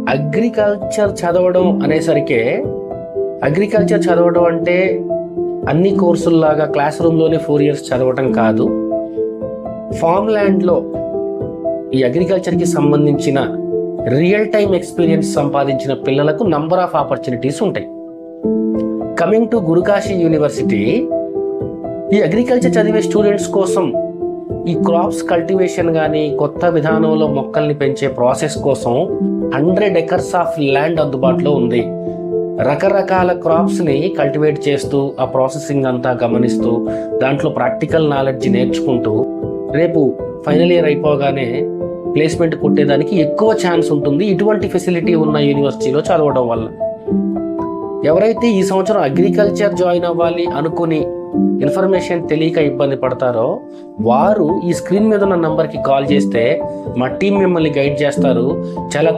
Agriculture చదవడం అనేసరికి agriculture చదవడం అంటే అన్ని కోర్సుల్లాగా క్లాస్ రూమ్లోనే 4 years చదవటం కాదు. ఫామ్ ల్యాండ్లో ఈ అగ్రికల్చర్కి సంబంధించిన రియల్ టైమ్ ఎక్స్పీరియన్స్ సంపాదించిన పిల్లలకు నంబర్ ఆఫ్ ఆపర్చునిటీస్ ఉంటాయి. కమింగ్ టు గురుకాశీ యూనివర్సిటీ, ఈ అగ్రికల్చర్ చదివే స్టూడెంట్స్ కోసం ఈ క్రాప్స్ కల్టివేషన్ కానీ కొత్త విధానంలో మొక్కల్ని పెంచే ప్రాసెస్ కోసం 100 acres ఆఫ్ ల్యాండ్ అందుబాటులో ఉంది. రకరకాల క్రాప్స్ని కల్టివేట్ చేస్తూ ఆ ప్రాసెసింగ్ అంతా గమనిస్తూ దాంట్లో ప్రాక్టికల్ నాలెడ్జ్ నేర్చుకుంటూ రేపు ఫైనల్ ఇయర్ అయిపోగానే ప్లేస్మెంట్ కొట్టేదానికి ఎక్కువ ఛాన్స్ ఉంటుంది ఇటువంటి ఫెసిలిటీ ఉన్న యూనివర్సిటీలో చదవడం వల్ల. ఎవరైతే ఈ సంవత్సరం అగ్రికల్చర్ జాయిన్ అవ్వాలి అనుకుని ఇన్ఫర్మేషన్ తెలియక ఇబ్బంది పడతారో వారు ఈ స్క్రీన్ మీద ఉన్న నంబర్కి కాల్ చేస్తే మా టీం మిమ్మల్ని గైడ్ చేస్తారు. చాలా